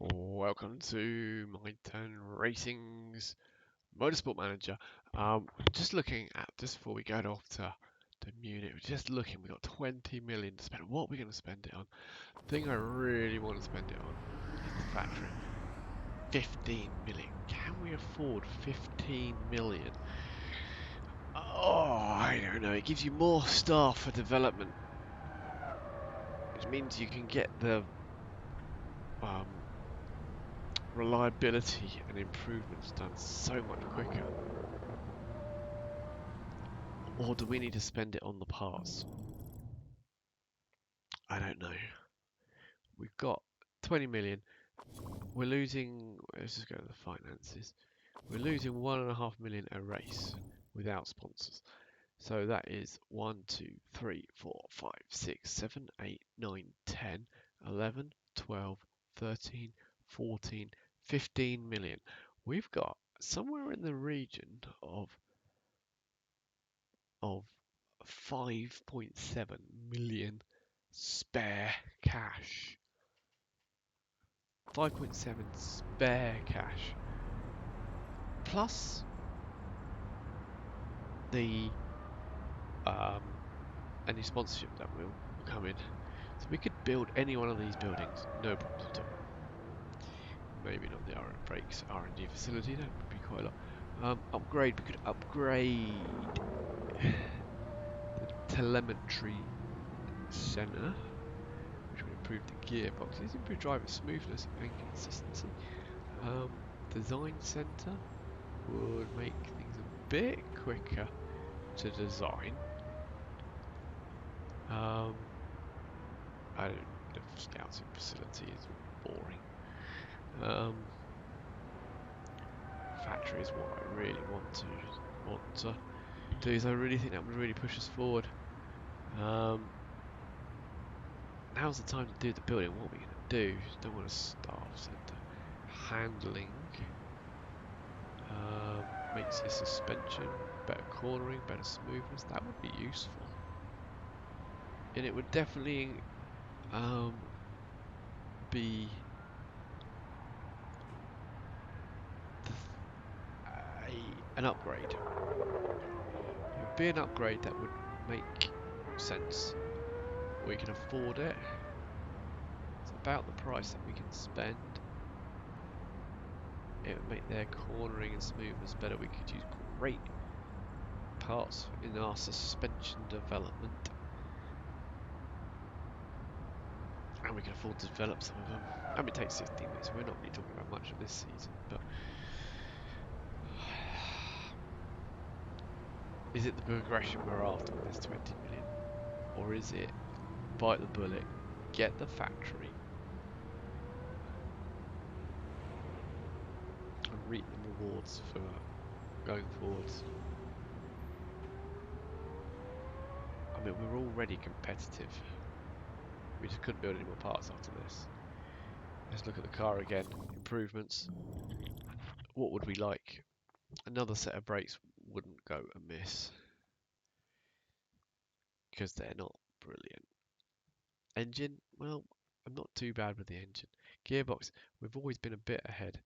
Welcome to my turn Racing's Motorsport Manager. Just looking at, just before we go off to Munich, we're just looking, we've got 20 million to spend. What are we going to spend it on? The thing I really want to spend it on is the factory. 15 million. Can we afford 15 million? Oh, I don't know. It gives you more staff for development, which means you can get the reliability and improvements done so much quicker. Or do we need to spend it on the parts? I don't know. We've got 20 million. We're losing, let's just go to the finances. We're losing 1.5 million a race without sponsors. So that is 1, 2, 3, 4, 5, 6, 7, 8, 9, 10, 11, 12, 13, 14, 15 million. We've got somewhere in the region of 5.7 million spare cash. 5.7 spare cash. Plus the any sponsorship that will come in. So we could build any one of these buildings, no problems at all. Maybe not the brakes R&D facility, that would be quite a lot. Upgrade, we could upgrade the telemetry center, which would improve the gearboxes, improve driver smoothness and consistency. Design center would make things a bit quicker to design. I don't. The scouting facility is boring. Factory is what I really want to do. So I really think that would really push us forward. Now's the time to do the building. What are we going to do? Don't want a staff center. Handling. Makes the suspension, better cornering, better smoothness. That would be useful. And it would definitely be an upgrade. It would be an upgrade that would make sense. We can afford it. It's about the price that we can spend. It would make their cornering and smoothness better. We could use great parts in our suspension development. And we can afford to develop some of them. I mean, it takes 16 weeks, so we're not really talking about much of this season, but is it the progression we're after with this 20 million? Or is it bite the bullet, get the factory, and reap the rewards for going forwards? I mean, we're already competitive. We just couldn't build any more parts after this. Let's look at the car again. Improvements. What would we like? Another set of brakes wouldn't go amiss, because they're not brilliant. Engine, well, I'm not too bad with the engine. Gearbox, we've always been a bit ahead.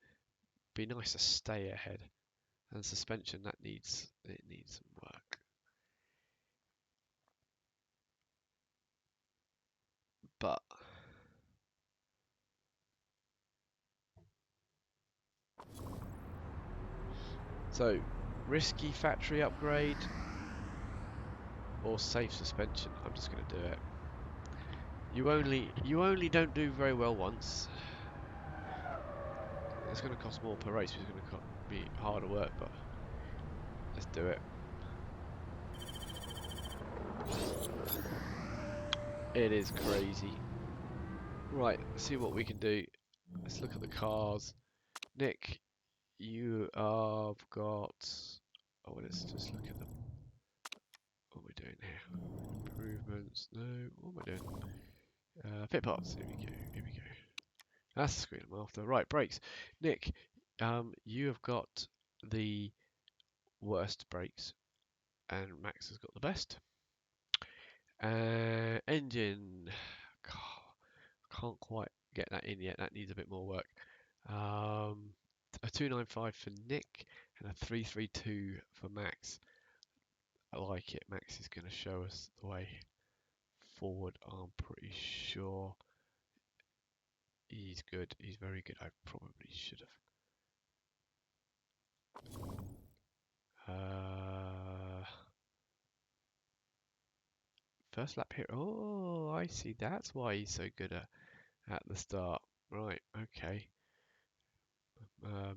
Be nice to stay ahead. And suspension, that needs some work. But so risky factory upgrade or safe suspension. I'm just going to do it. You only don't do very well once. It's going to cost more per race. It's going to be harder work, but let's do it. It is crazy. Right, let's see what we can do. Let's look at the cars. Nick, you have got. Oh, let's just look at them. What are we doing here? Improvements. No. What am I doing? Fit parts. Here we go. Here we go. That's the screen I'm after. Right, brakes. Nick, you have got the worst brakes, and Max has got the best. Engine. God, I can't quite get that in yet. That needs a bit more work. A 295 for Nick and a 332 for Max. I like it. Max is going to show us the way forward. I'm pretty sure he's good. He's very good. I probably should have. First lap here. Oh, I see. That's why he's so good at the start. Right. Okay.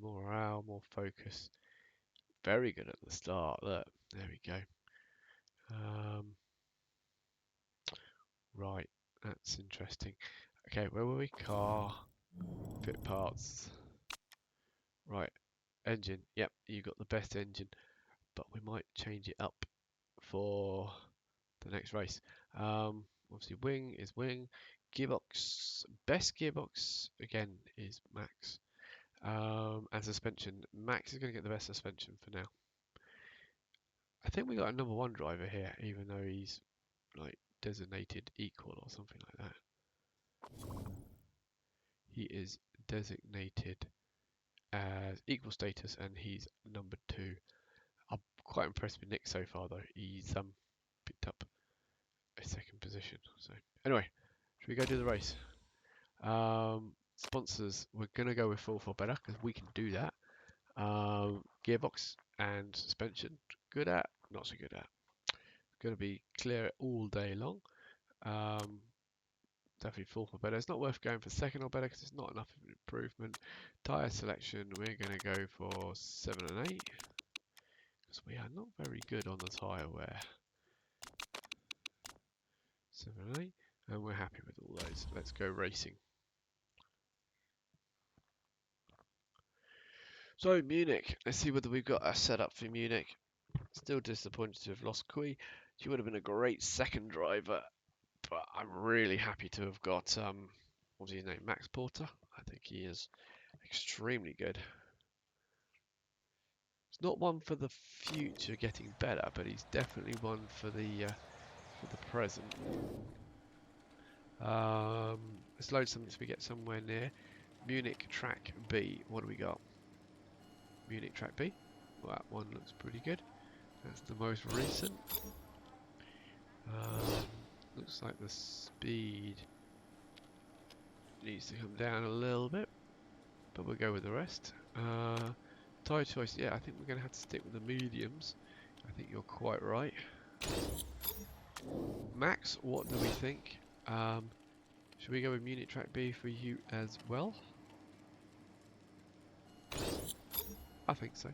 More morale, more focus. Very good at the start. Look, there we go. Right, that's interesting. Okay, where were we? Car, fit parts. Right, engine. Yep, you got the best engine, but we might change it up for the next race. Obviously, wing is wing. Gearbox, best gearbox again is Max. And suspension, Max is going to get the best suspension for now. I think we got a number one driver here, even though he's like designated equal or something like that. He is designated as equal status and he's number 2. I'm quite impressed with Nick so far though. He's picked up a second position. So anyway, should we go do the race? Sponsors, we're gonna go with Full for Better because we can do that. Gearbox and suspension, good at, not so good at. Gonna be clear all day long. Definitely Full for Better. It's not worth going for second or better because it's not enough of an improvement. Tyre selection, we're going to go for 7 and 8 because we are not very good on the tyre wear. 7 and 8, and we're happy with all those. Let's go racing. So Munich, let's see whether we've got a setup for Munich. Still disappointed to have lost Kui. She would have been a great second driver, but I'm really happy to have got what's his name, Max Porter. I think he is extremely good. It's not one for the future getting better, but he's definitely one for the present. Let's load something so we get somewhere near. Munich track B. What do we got? Munich track B. Well, that one looks pretty good. That's the most recent. Looks like the speed needs to come down a little bit, but we'll go with the rest. Tyre choice, yeah, I think we're going to have to stick with the mediums. I think you're quite right. Max, what do we think? Should we go with Munich track B for you as well? I think so.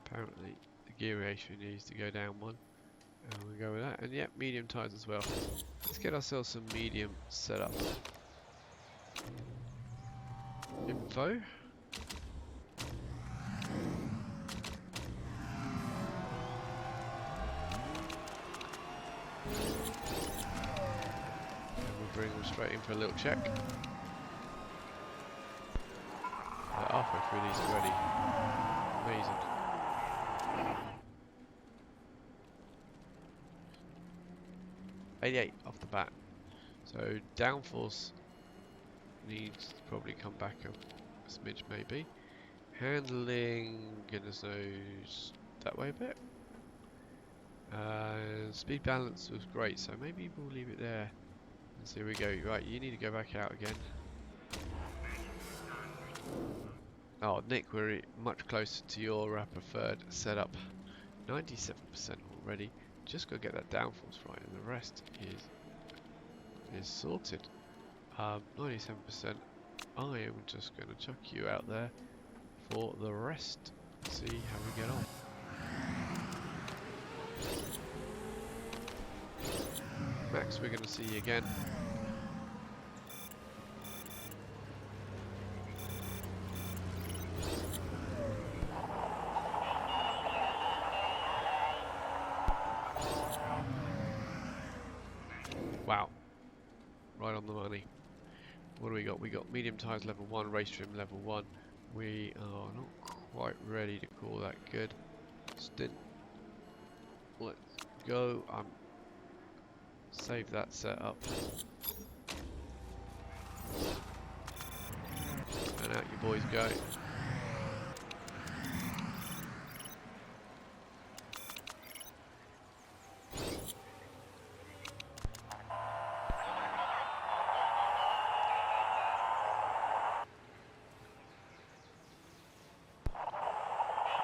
Apparently the gear ratio needs to go down one. And we'll go with that. And yeah, medium tyres as well. Let's get ourselves some medium set up. Info. And we'll bring them straight in for a little check. They're halfway through these already. Amazing. .88 off the bat. So downforce needs to probably come back a smidge maybe. Handling, goodness knows, that way a bit. Speed balance was great, so maybe we'll leave it there. And so here we go. Right, you need to go back out again. Oh, Nick, we're much closer to your preferred setup. 97% already. Just got to get that downforce right, and the rest is sorted. 97%. I am just going to chuck you out there for the rest. See how we get on. Max, we're going to see you again. Wow. Right on the money. What do we got? We got medium tyres level 1, race trim level 1. We are not quite ready to call that good. Stint. Let's go. Save that setup. go.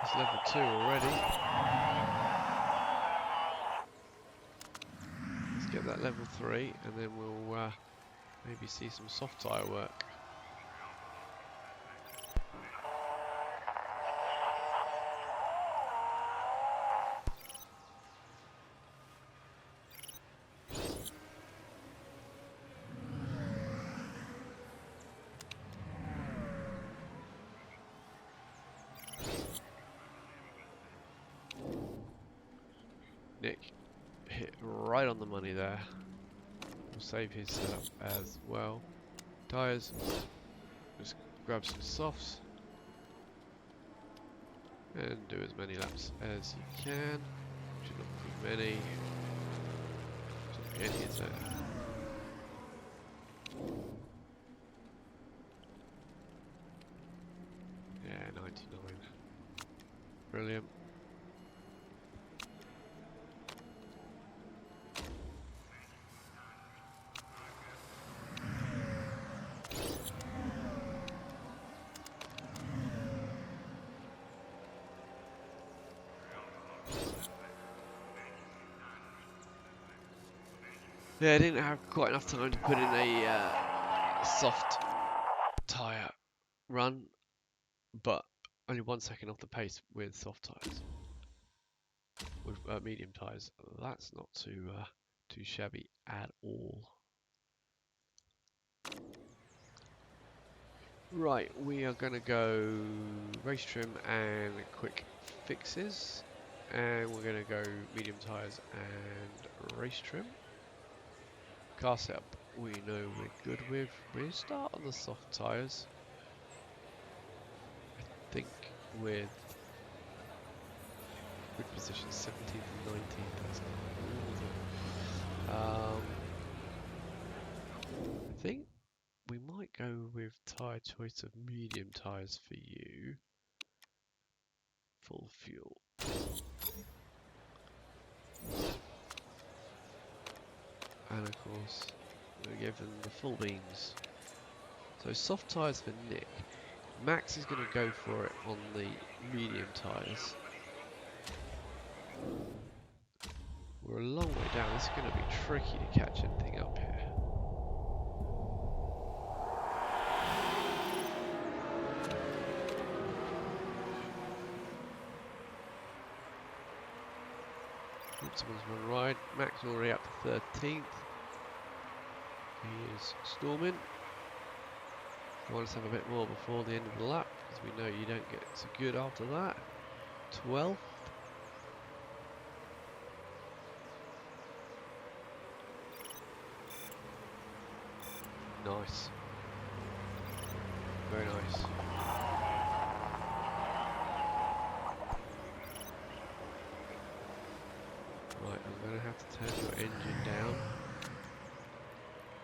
It's level 2 already. Let's get that level 3 and then we'll maybe see some soft tyre work. Nick hit right on the money there. We'll save his setup as well. Tyres, just grab some softs and do as many laps as you can. Should not be many. Shouldn't be any, is there? Yeah, 99. Brilliant. Yeah, I didn't have quite enough time to put in a soft tyre run, but only 1 second off the pace with soft tyres. With medium tyres, that's not too shabby at all. Right, we are going to go race trim and quick fixes, and we're going to go medium tyres and race trim. Car setup we know we're good with. We'll start on the soft tyres. I think with grid position 17th and 19th, that's I think we might go with tyre choice of medium tyres for you. Full fuel. And of course, we'll give them the full beans. So soft tyres for Nick. Max is going to go for it on the medium tyres. We're a long way down. This is going to be tricky to catch anything up here. Someone's run wide. Max already up to 13th. He is storming. You want us to have a bit more before the end of the lap, because we know you don't get so good after that. 12th. Nice. Very nice. Right, I'm going to have to turn your engine down.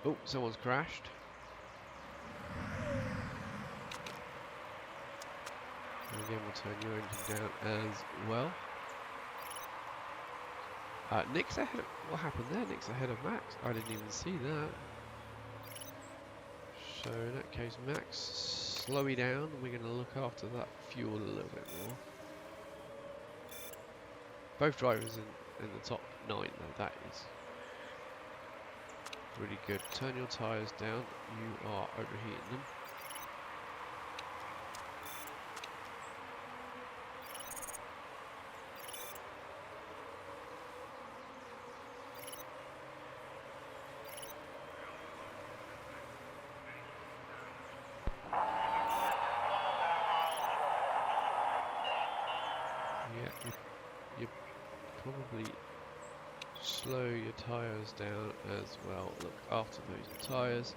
Oh, someone's crashed. And again, we'll turn your engine down as well. Nick's ahead of... What happened there? Nick's ahead of Max. I didn't even see that. So in that case, Max, slow me down. We're going to look after that fuel a little bit more. Both drivers in the top 9 though, that is really good. Turn your tyres down, you are overheating them. Yeah, you probably slow your tyres down as well. Look after those tyres.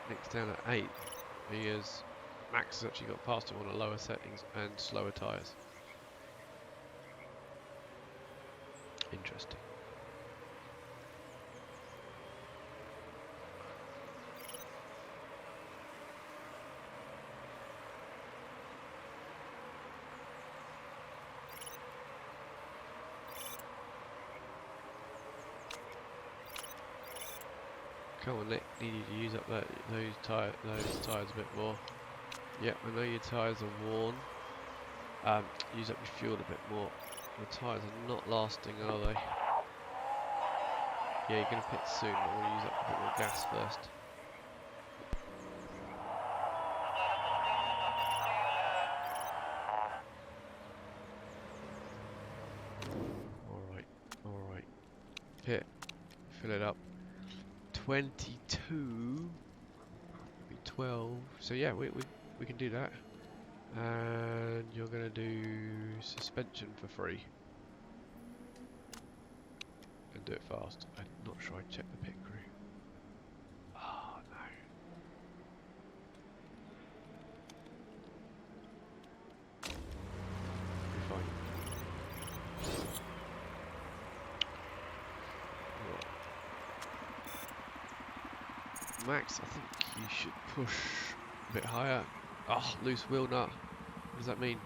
Nick's down at 8th. He is Max has actually got past him on the lower settings and slower tyres. Interesting. Come on, Nick. Need you to use up those tyres a bit more. Yep, I know your tyres are worn. Use up your fuel a bit more. The tyres are not lasting, are they? Yeah, you're going to pit soon, but we'll use up a bit more gas first. Alright. Pit. Fill it up. 22. Be 12. So yeah, we can do that. And you're going to do suspension for free. And do it fast. I'm not sure I checked the pit crew. Oh no. Be fine. Right. Max, I think you should push a bit higher. Oh, loose wheel nut. What does that mean?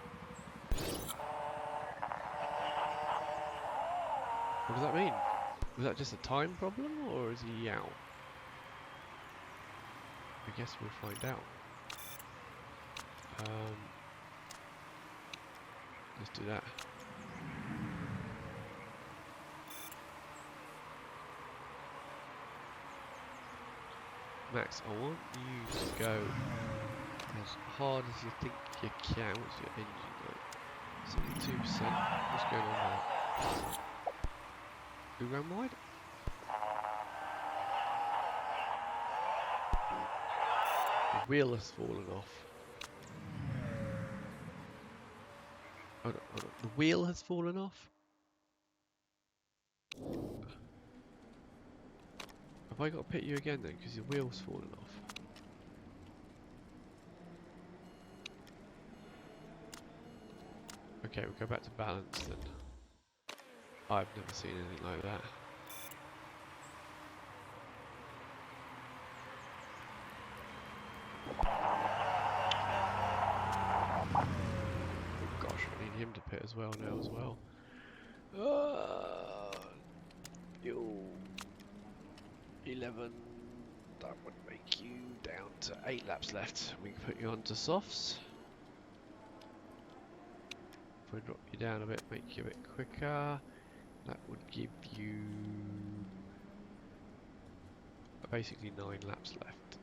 What does that mean? Was that just a time problem, or is he out? I guess we'll find out. Let's do that. Max, I want you to go as hard as you think you can. What's your engine like? 72%. What's going on there? We ran wide? The wheel has fallen off. Hold on. The wheel has fallen off? Have I got to pit you again then? Because your wheel's fallen off. Okay, we'll go back to balance then. I've never seen anything like that. Oh gosh, I need him to pit as well now as well. Yo, 11. That would make you down to 8 laps left. We can put you onto softs. If we drop you down a bit, make you a bit quicker. That would give you basically 9 laps left.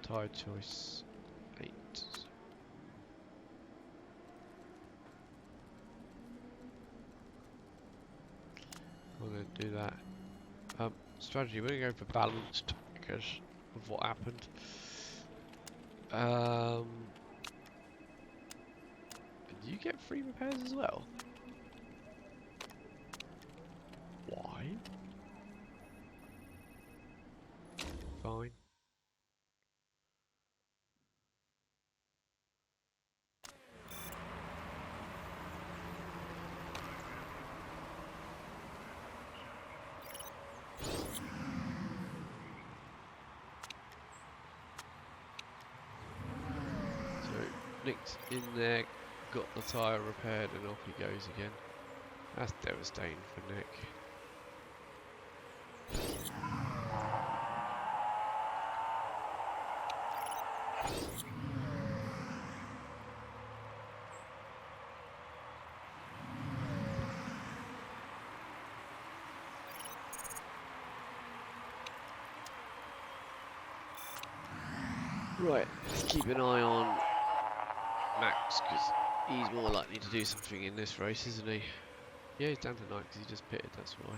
Tyre choice 8. We're going to do that. Strategy, we're going to go for balanced because of what happened. Do you get free repairs as well? Why? Fine. So Nick's in there, got the tyre repaired, and off he goes again. That's devastating for Nick. Right, let's keep an eye on Max, because he's more likely to do something in this race, isn't he? Yeah, he's down to 9 because he just pitted, that's why.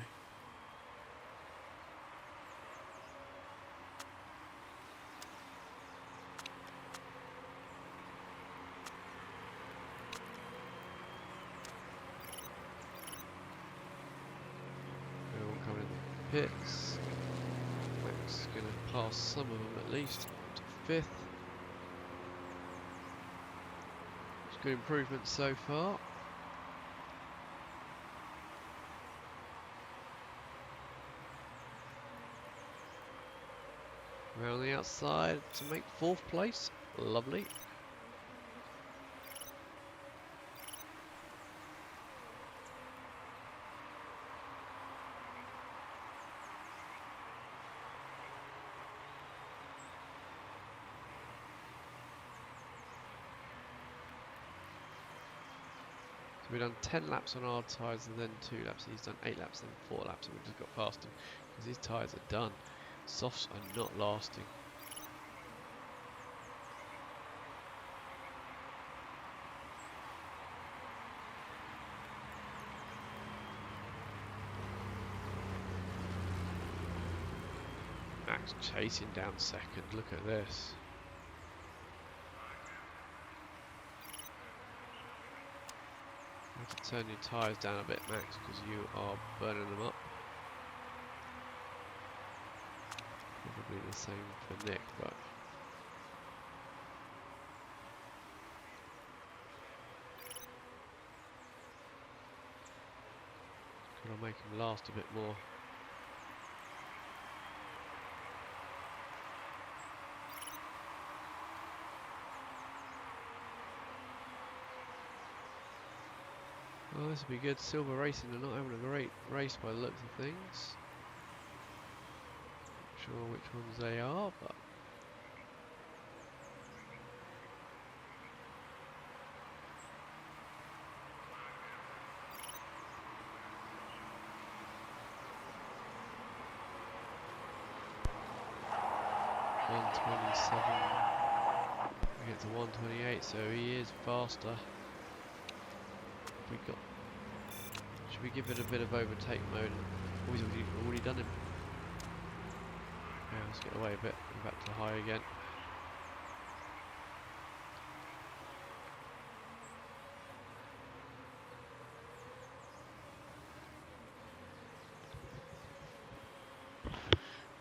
Everyone coming in the pits. Max is going to pass some of them at least to 5th. Good improvement so far. Around the outside to make 4th place. Lovely. So we've done 10 laps on our tyres and then 2 laps, and he's done 8 laps and 4 laps, and we just got past him because his tyres are done. Softs are not lasting. Max chasing down second, look at this. You have to turn your tyres down a bit, Max, because you are burning them up. Probably the same for Nick, but gotta make him last a bit more. Oh, this will be good. Silver Racing are not having a great race by the looks of things. Not sure which ones they are, but we get to 128, so he is faster. Should we give it a bit of overtake mode? Oh, he's already done him. Yeah, let's get away a bit. Go back to high again.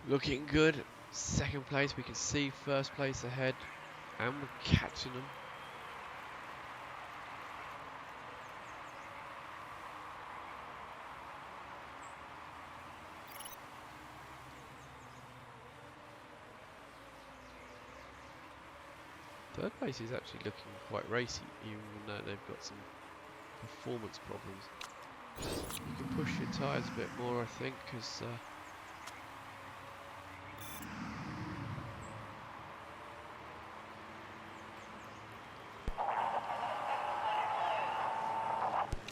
Looking good. 2nd place. We can see 1st place ahead, and we're catching them. Third place is actually looking quite racy, even though they've got some performance problems. You can push your tyres a bit more, I think, because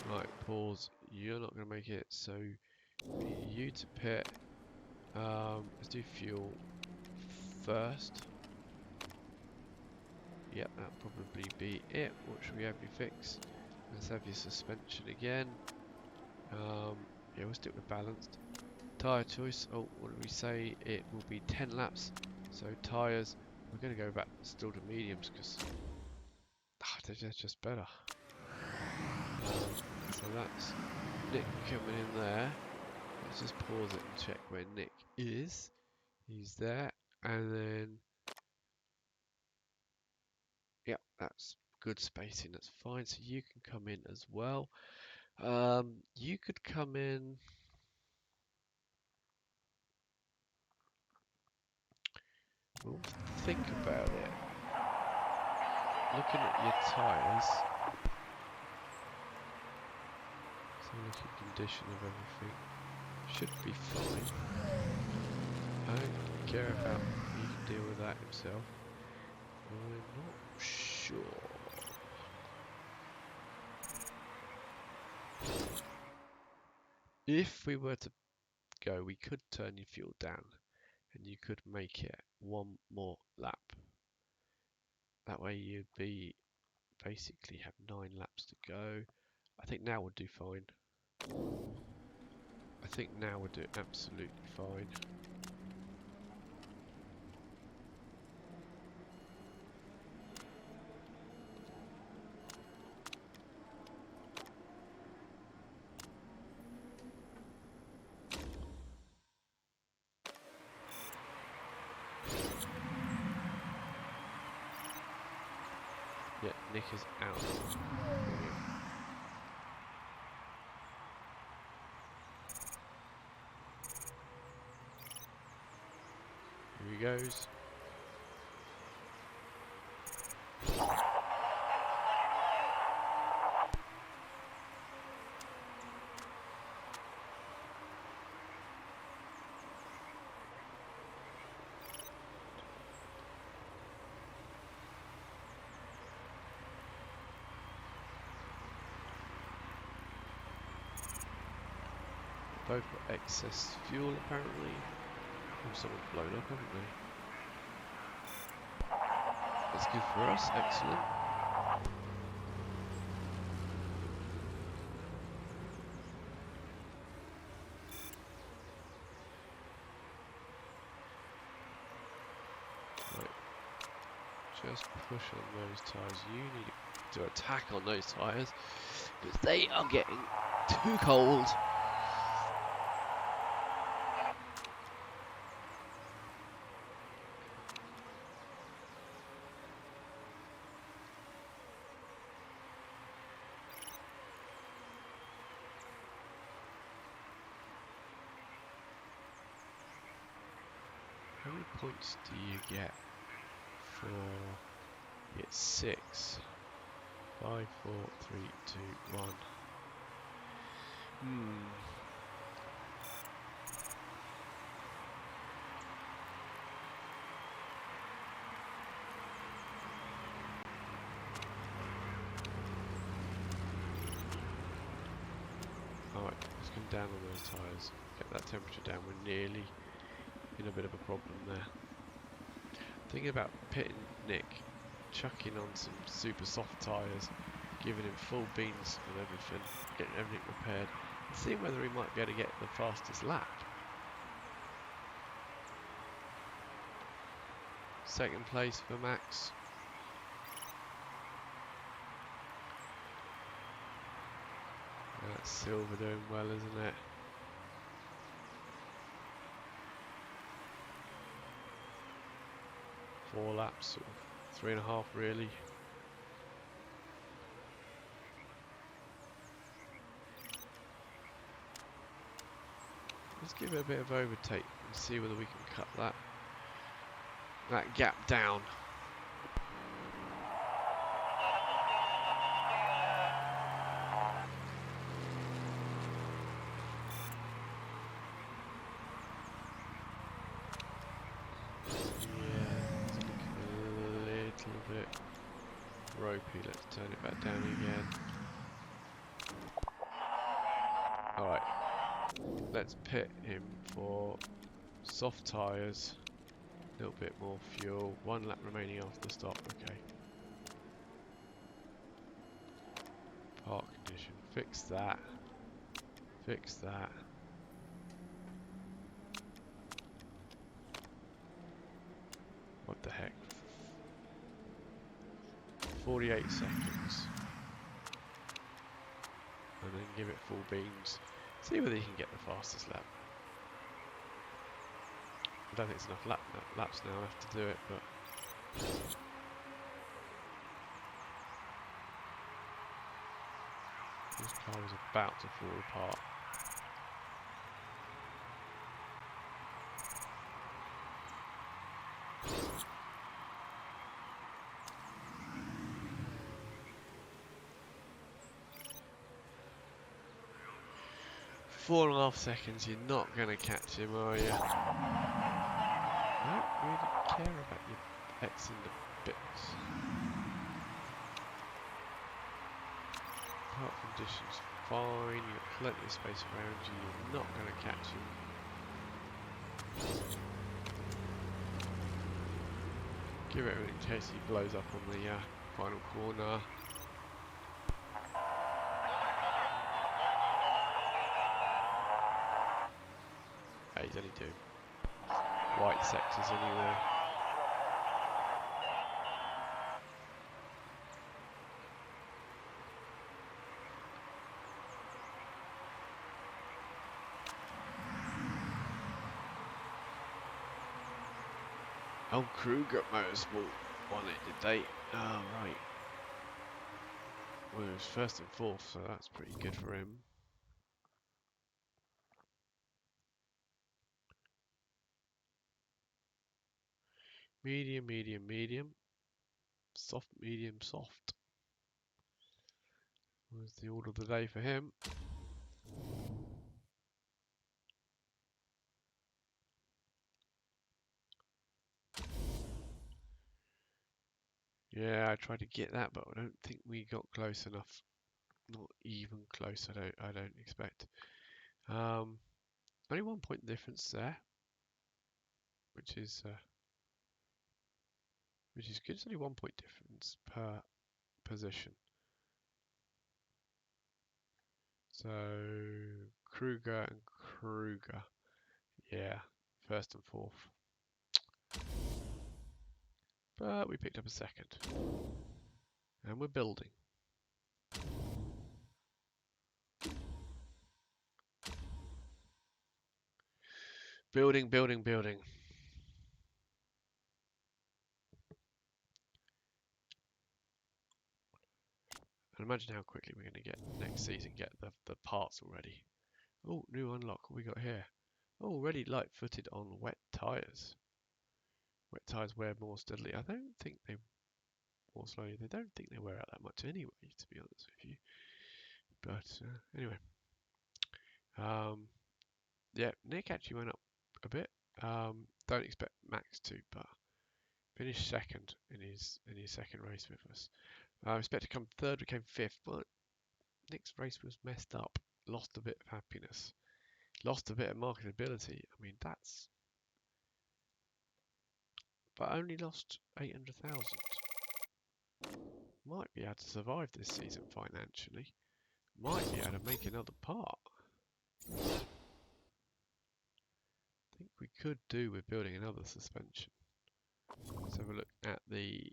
right, pause. You're not going to make it, so we need you to pit. Let's do fuel first. Yep, that'll probably be it. What should we have you fix? Let's have your suspension again. Yeah, we'll stick with balanced. Tyre choice. Oh, what did we say? It will be 10 laps. So tyres, we're going to go back still to mediums because they're just better. So that's Nick coming in there. Let's just pause it and check where Nick is. He's there, and then yep, that's good spacing. That's fine. So you can come in as well. You could come in. We'll think about it. Looking at your tyres, so look at condition of everything. Should be fine. I don't care about he can deal with that himself. I'm not sure. If we were to go, we could turn your fuel down and you could make it one more lap. That way you'd be basically have 9 laps to go. I think now we'll do fine. I think now we'll do absolutely fine. Yeah, Nick is out. Brilliant. Here he goes. Both got excess fuel apparently. Oh, someone's blown up, haven't they? That's good for us, excellent. Right. Just push on those tyres. You need to attack on those tyres because they are getting too cold. How many points do you get for? You get 6. 5, 4, 3, 2, 1. Alright, let's come down on those tyres. Get that temperature down. We're nearly in a bit of a problem there. Thinking about pitting Nick, chucking on some super soft tyres, giving him full beans and everything, getting everything repaired, and seeing whether he might be able to get the fastest lap. Second place for Max. That's Silver doing well, isn't it? Four laps, or 3.5 really. Let's give it a bit of overtake and see whether we can cut that gap down. Ropey, let's turn it back down again. Alright, let's pit him for soft tyres, a little bit more fuel, 1 lap remaining after the stop, okay. Park condition, fix that, fix that. What the heck? 48 seconds. And then give it full beams. See whether you can get the fastest lap. I don't think it's enough laps now left to do it, but this car is about to fall apart. Four and a half seconds, you're not going to catch him, are you? I don't really care about your pets in the bits. Park conditions fine, you've got plenty of space around you, you're not going to catch him. Give it in case he blows up on the final corner. He's only 2 white sectors anyway. Oh, Kruger Motorsport won it, did they? Oh, right. Well, it was first and fourth, so that's pretty good for him. Medium, medium, medium. Soft, medium, soft. Was the order of the day for him. Yeah, I tried to get that, but I don't think we got close enough. Not even close. I don't expect. Only 1 point difference there, which is good. It's only 1 point difference per position. So Kruger and Kruger, yeah, first and fourth. But we picked up a second, and we're building. Building, building, building. And imagine how quickly we're going to get next season, get the parts already. Oh, new unlock, what we got here? Oh, already light-footed on wet tyres. Wet tyres wear more steadily. I don't think they more slowly. They don't think they wear out that much anyway, to be honest with you. But anyway. Yeah, Nick actually went up a bit. Don't expect Max to, but finished second in his second race with us. I expect to come third, we came fifth, but Nick's race was messed up. Lost a bit of happiness. Lost a bit of marketability. I mean, that's... But only lost 800,000. Might be able to survive this season financially. Might be able to make another part. I think we could do with building another suspension. Let's have a look at the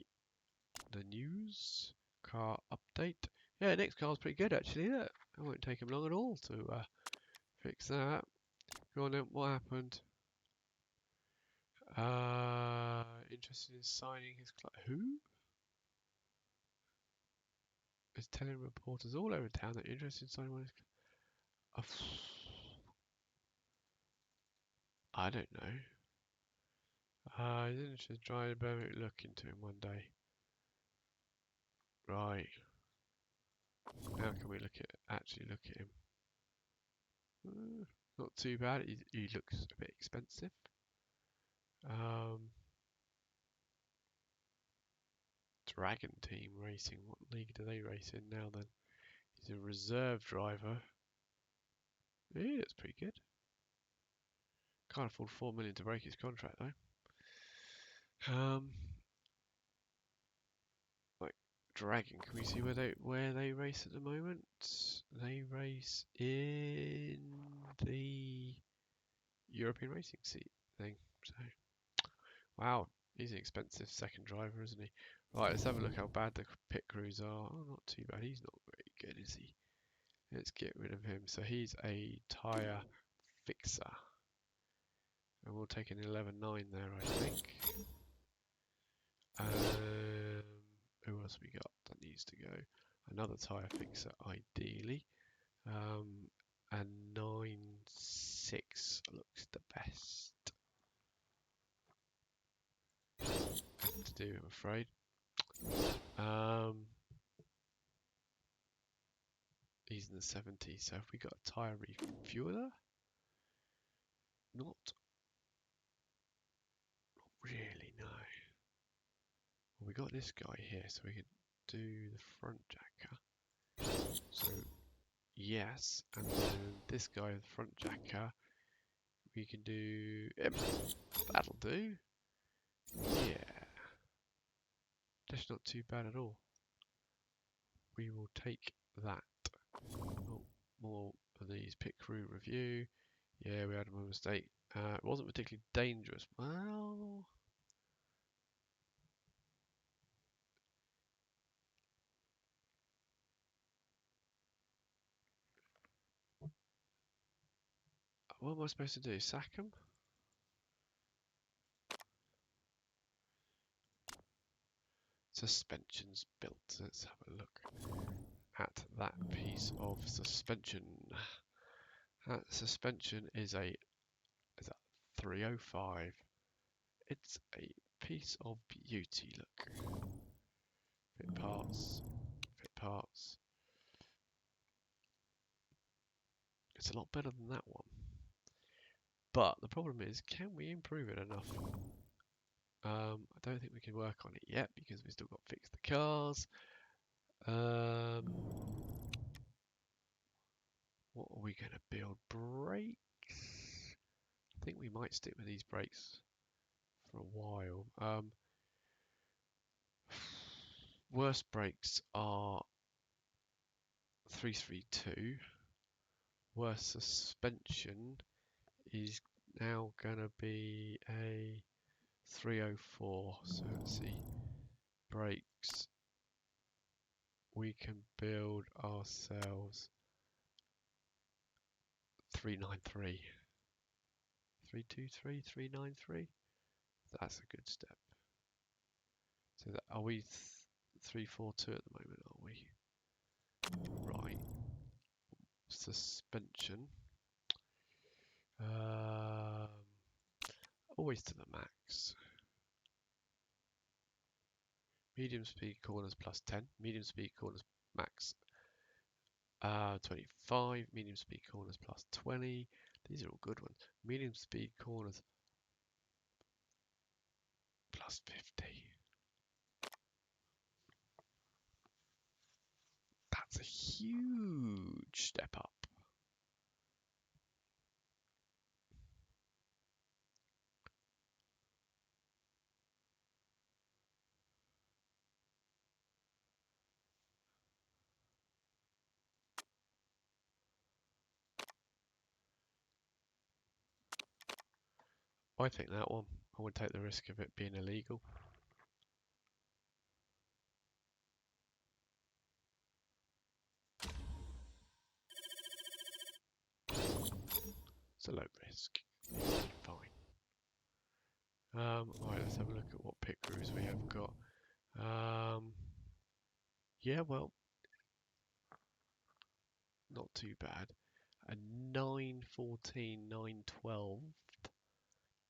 news. Car update. Yeah, Nick's car's pretty good actually. Look, it won't take him long at all to fix that. Go on then, what happened? Interested in signing his who? Is telling reporters all over town that you're interested in signing one of his... I don't know. He's interested in trying to look into him one day. Right. How can we actually look at him? Not too bad. He looks a bit expensive. Dragon Team Racing. What league do they race in now then? He's a reserve driver. Yeah, that's pretty good. Can't afford 4 million to break his contract though. Like Dragon, can we see where they race at the moment? They race in the European Racing Seat thing. So, wow, he's an expensive second driver, isn't he? Right, let's have a look how bad the pit crews are. Oh, not too bad. He's not very good, is he? Let's get rid of him. So he's a tyre fixer. And we'll take an 11.9 there, I think. Who else we got that needs to go? Another tyre fixer, ideally. And 9.6 looks the best. To do, I'm afraid. He's in the 70s, so have we got a tyre refueler? Not really, no. Well, we got this guy here, so we can do the front jacker. So, yes, and then this guy, the front jacker, we can do him. That'll do. Yeah. That's not too bad at all. We will take that. Oh, more of these pit crew review. Yeah, we had a mistake. It wasn't particularly dangerous. Well, what am I supposed to do? Sack him? Suspensions built. Let's have a look. at that piece of suspension. That suspension is a 305. It's a piece of beauty. Look, fit parts, fit parts. It's a lot better than that one. But the problem is, can we improve it enough? I don't think we can work on it yet because we've still got to fix the cars. What are we going to build? Brakes? I think we might stick with these brakes for a while. Worst brakes are 332. Worst suspension is now going to be a 304. So let's see. Brakes. We can build ourselves 393. 323, 393. That's a good step. So that, are we 342 at the moment, are we? Right. Suspension. Always to the max. Medium speed corners plus 10. Medium speed corners max 25. Medium speed corners plus 20. These are all good ones. Medium speed corners plus 50. That's a huge step up. I think that one. I would take the risk of it being illegal. It's a low risk. Fine. Alright, let's have a look at what pit crews we have got. Yeah, well, not too bad. A 914, 912.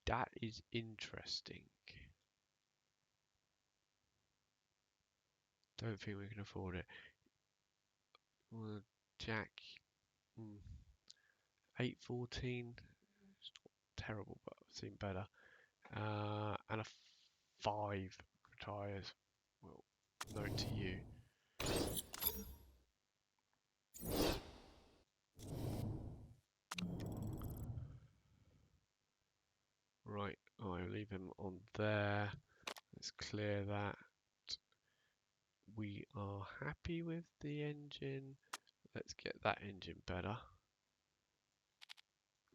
That is interesting. Don't think we can afford it. Well, Jack, 814. It's not terrible, but I've seen better. And a 5 tyres. Well, note to you. Right, I'll leave him on there. Let's clear that. We are happy with the engine. Let's get that engine better.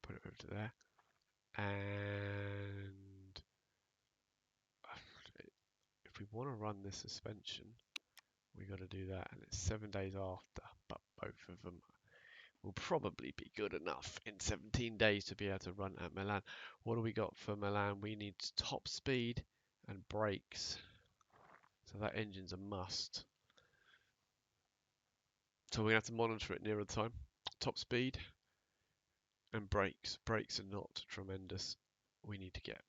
Put it over to there. And if we want to run this suspension, we got to do that. And it's 7 days after, but both of them will probably be good enough in 17 days to be able to run at Milan. What do we got for Milan? We need top speed and brakes. So that engine's a must. So we're going to have to monitor it nearer the time. Top speed and brakes. Brakes are not tremendous. We need to get,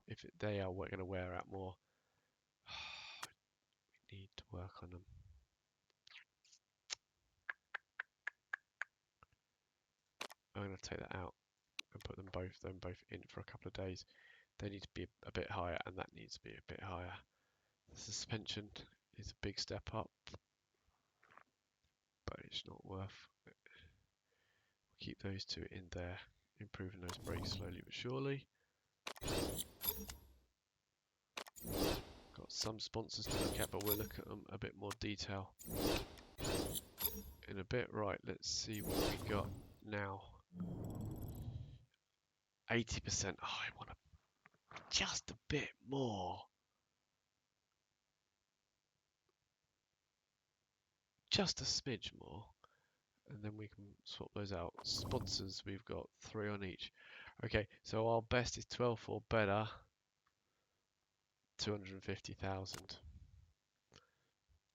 if they are, we're going to wear out more. We need to work on them. I'm going to take that out and put them both in for a couple of days. They need to be a bit higher, and that needs to be a bit higher. The suspension is a big step up, but it's not worth it. We'll keep those two in there, improving those brakes slowly but surely. Got some sponsors to look at, but we'll look at them a bit more detail in a bit. Right, let's see what we got now. 80%. Oh, I want just a bit more. Just a smidge more. And then we can swap those out. Sponsors, we've got 3 on each. Okay, so our best is 12 or better. 250,000.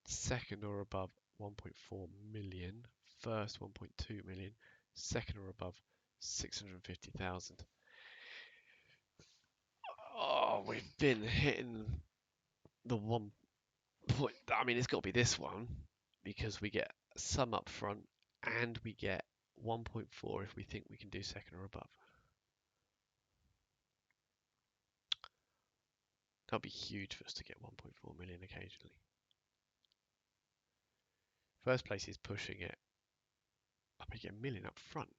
Second or above, 1.4 million. First 1.2 million. Second or above 650,000. Oh, we've been hitting the one point. I mean, it's got to be this one because we get some up front and we get 1.4 if we think we can do second or above. That'll be huge for us to get 1.4 million occasionally. First place is pushing it. I bet you get a million up front.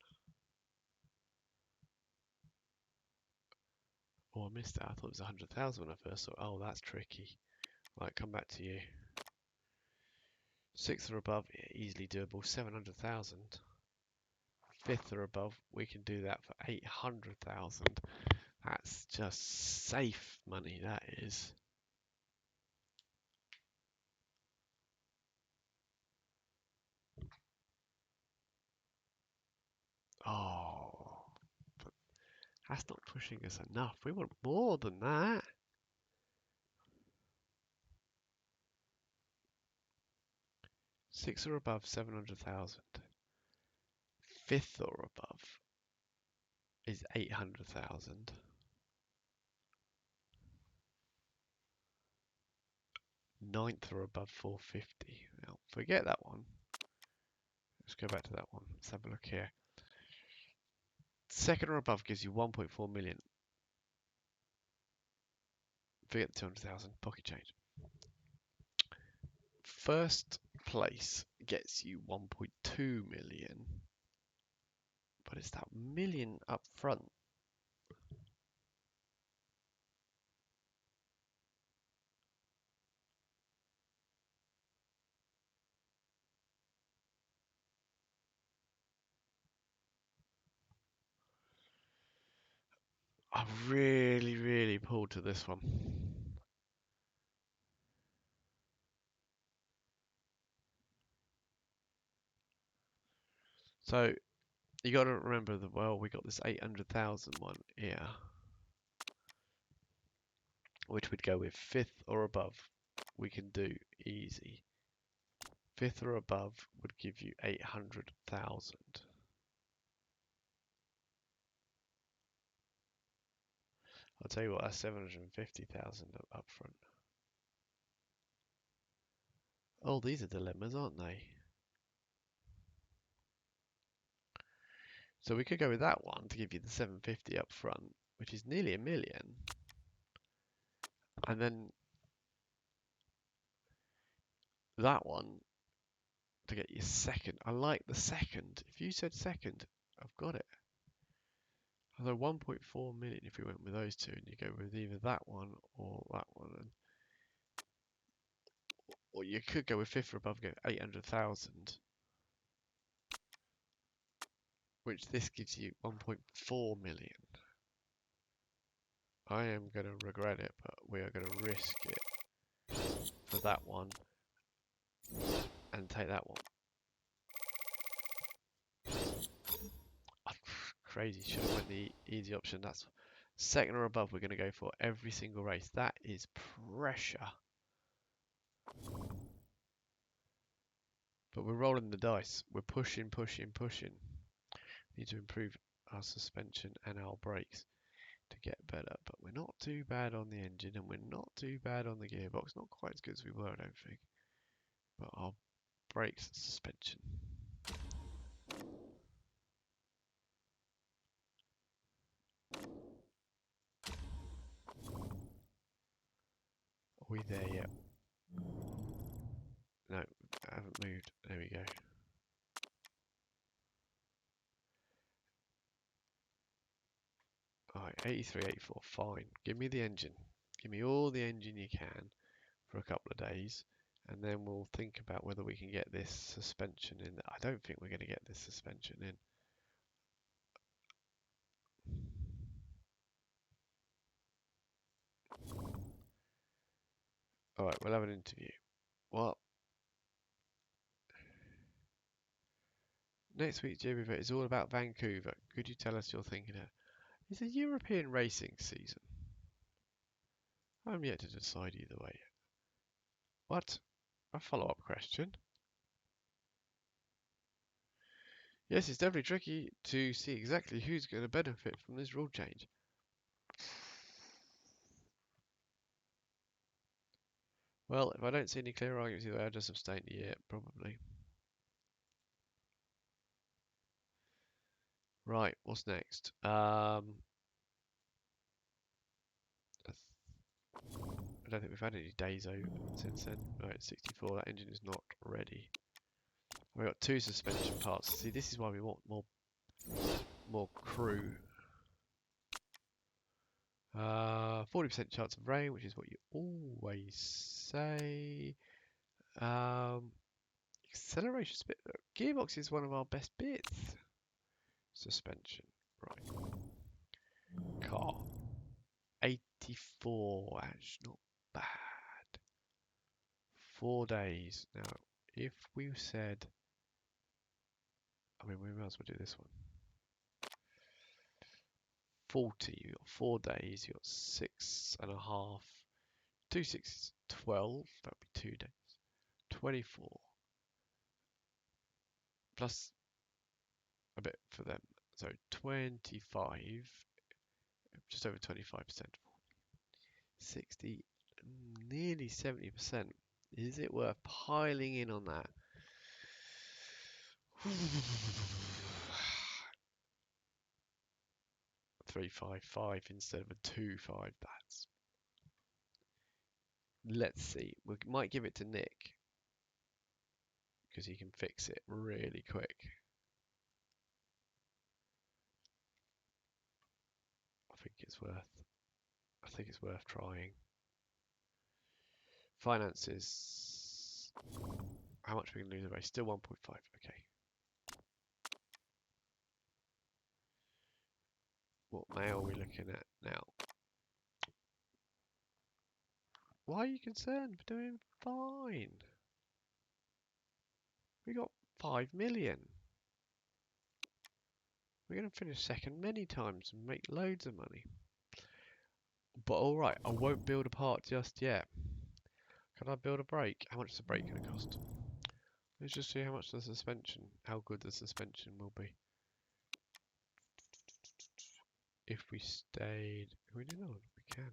Oh, I missed it. I thought it was 100,000 when I first saw it. Oh, that's tricky. Right, come back to you. Sixth or above, yeah, easily doable. 700,000. Fifth or above, we can do that for 800,000. That's just safe money, that is. Oh, but that's not pushing us enough. We want more than that. Sixth or above, 700,000. Fifth or above is 800,000. Ninth or above, 450. Now, forget that one. Let's go back to that one. Let's have a look here. Second or above gives you 1.4 million. Forget the 200,000. Pocket change. First place gets you 1.2 million. But it's that million up front. I've really pulled to this one. So you got to remember that, well, we got this 800,000 one here, which would go with fifth or above. We can do easy. Fifth or above would give you 800,000. I'll tell you what, that's 750,000 up front. Oh, these are dilemmas, aren't they? So we could go with that one to give you the 750 up front, which is nearly a million. And then that one to get you second. I like the second. If you said second, I've got it. Although 1.4 million if we went with those two, and you go with either that one or that one, or you could go with fifth or above, go 800,000, which this gives you 1.4 million. I am going to regret it, but we are going to risk it for that one and take that one. Crazy, should have went the easy option. That's second or above we're going to go for every single race. That is pressure. But we're rolling the dice. We're pushing. Need to improve our suspension and our brakes to get better. But we're not too bad on the engine and we're not too bad on the gearbox. Not quite as good as we were, I don't think. But our brakes, suspension. Are we there yet? No, I haven't moved. There we go. Alright, 83, 84, fine. Give me the engine. Give me all the engine you can for a couple of days, and then we'll think about whether we can get this suspension in. I don't think we're going to get this suspension in. Alright, we'll have an interview. What? Next week's JB event is all about Vancouver. Could you tell us your thinking? It's a European racing season. I'm yet to decide either way. What? A follow-up question? Yes, it's definitely tricky to see exactly who's going to benefit from this rule change. Well, if I don't see any clear arguments either, I'll just abstain. Yeah, probably. Right, what's next? I don't think we've had any days over since then. Right, 64, that engine is not ready. We've got 2 suspension parts. See, this is why we want more crew. 40% chance of rain, which is what you always say. Acceleration bit. Gearbox is one of our best bits. Suspension. Right. Car. 84. That's not bad. 4 days. Now, if we said... I mean, we might as well do this one. 40. You got 4 days. You got 6.5. 2 6 12. That would be 2 days. 24. Plus a bit for them. So 25. Just over 25%. 60. Nearly 70%. Is it worth piling in on that? 355 instead of a 25. That's. Let's see. We might give it to Nick because he can fix it really quick. I think it's worth trying. Finances. How much are we going to lose away? Still 1.5. Okay. What mail are we looking at now? Why are you concerned? We're doing fine. We got 5 million. We're going to finish second many times and make loads of money. But alright, I won't build a part just yet. Can I build a brake? How much is the brake going to cost? Let's just see how much the suspension, how good the suspension will be. If we stayed, can we do that? We can.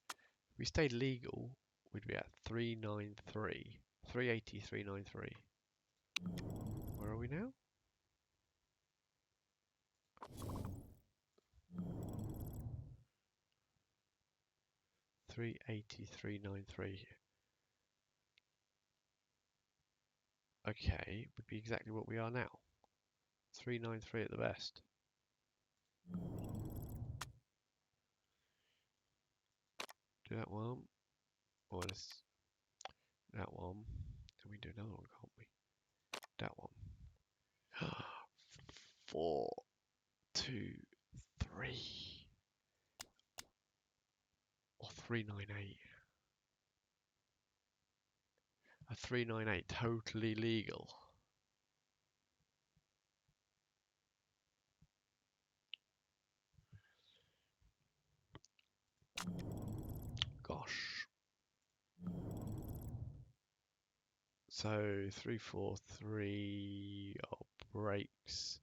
If we stayed legal, we'd be at 393. 380, 393. Where are we now? 380, 393. Okay, would be exactly what we are now. 393 at the best. Do that one. Or this. That one. Then we do another one, can't we? That one. 4, 2, 3. Or 398. A 398 totally legal. Gosh. So 343 our brakes.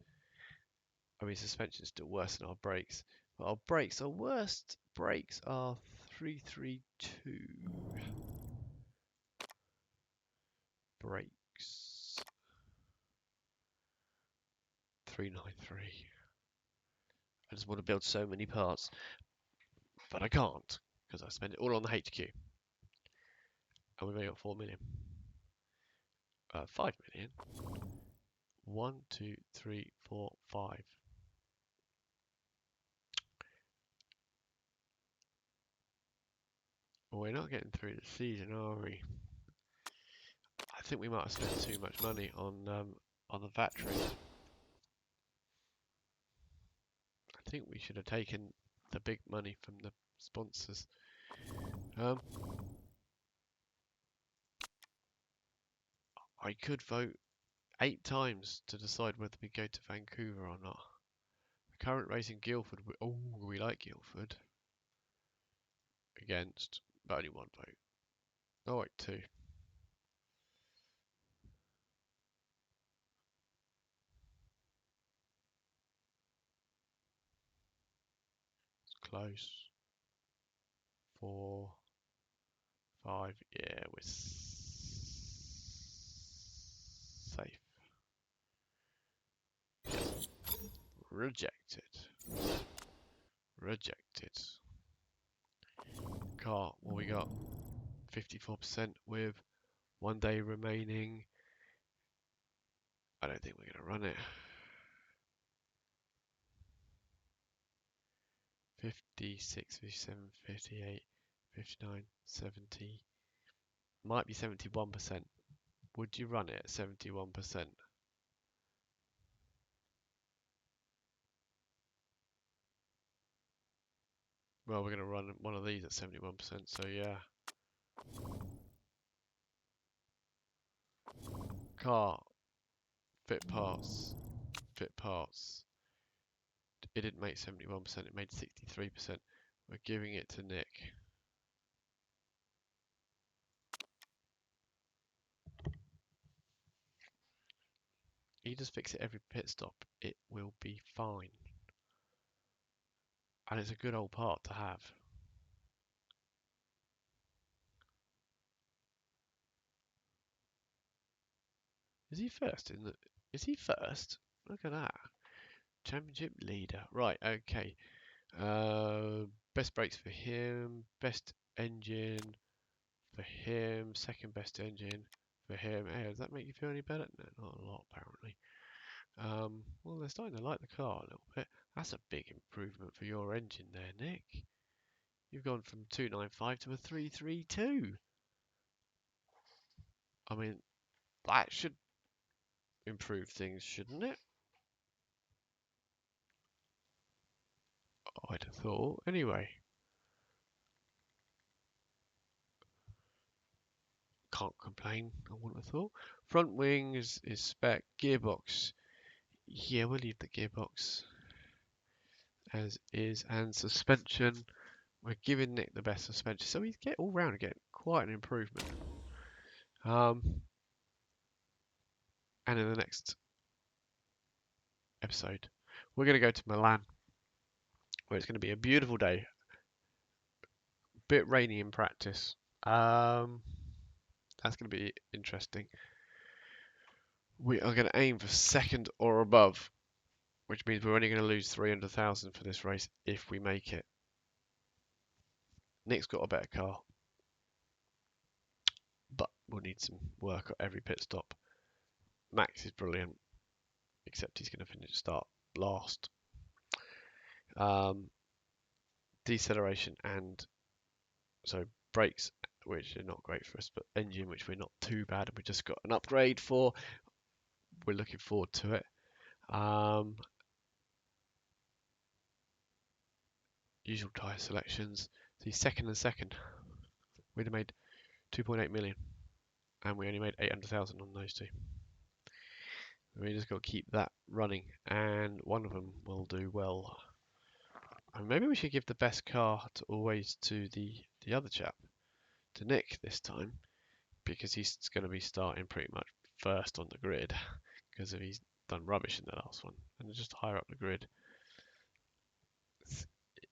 I mean suspension's still worse than our brakes. But our brakes, our worst brakes are 332. Brakes. 393. I just want to build so many parts. But I can't, because I spend it all on the HQ. And we've only got 4 million. 5 million. 1, 2, 3, 4, 5. Well, we're not getting through the season, are we? I think we might have spent too much money on the factory. I think we should have taken the big money from the sponsors. I could vote 8 times to decide whether we go to Vancouver or not. The current race in Guildford. Oh, we like Guildford. Against, but only 1 vote. Oh wait, 2. close. 4, 5. Yeah, we're safe. Rejected. Rejected. Car, what we got? 54% with 1 day remaining. I don't think we're going to run it. 56, 57, 58, 59, 70. Might be 71%. Would you run it at 71%? Well, we're going to run one of these at 71%, so yeah. Car, fit parts, fit parts. It didn't make 71%, it made 63%. We're giving it to Nick. He just fix it every pit stop, it will be fine. And it's a good old part to have. Is he first in the... Is he first? Look at that. Championship leader. Right, okay. Best brakes for him. Best engine for him. Second best engine for him. Hey, does that make you feel any better? No, not a lot, apparently. Well, they're starting to like the car a little bit. That's a big improvement for your engine there, Nick. You've gone from 295 to a 332. I mean, that should improve things, shouldn't it? I'd have thought. Anyway. Can't complain, I wouldn't have thought. Front wing is spec. Gearbox. Yeah, we'll leave the gearbox as is. And suspension. We're giving Nick the best suspension. So he's get all round again. Quite an improvement. And in the next episode, we're going to go to Milan, where it's going to be a beautiful day. Bit rainy in practice. That's going to be interesting. We are going to aim for second or above, which means we're only going to lose 300,000 for this race if we make it. Nick's got a better car, but we'll need some work at every pit stop. Max is brilliant, except he's going to finish start last. Deceleration and so brakes, which are not great for us, but engine, which we're not too bad, and we just got an upgrade for. We're looking forward to it. Usual tyre selections. See, second and second, we'd have made 2.8 million, and we only made 800,000 on those two. We just got to keep that running, and one of them will do well. And maybe we should give the best car to the other chap, to Nick this time, because he's going to be starting pretty much first on the grid, because if he's done rubbish in the last one, and just higher up the grid.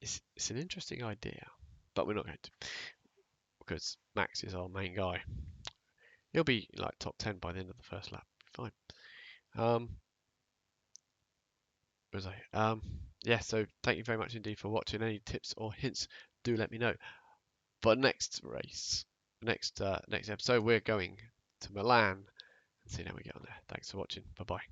It's an interesting idea, but we're not going to, because Max is our main guy. He'll be like top 10 by the end of the first lap. Fine. Was I? Yeah, so thank you very much indeed for watching. Any tips or hints, do let me know. But next race, next episode, we're going to Milan and see how we get on there. Thanks for watching. Bye bye.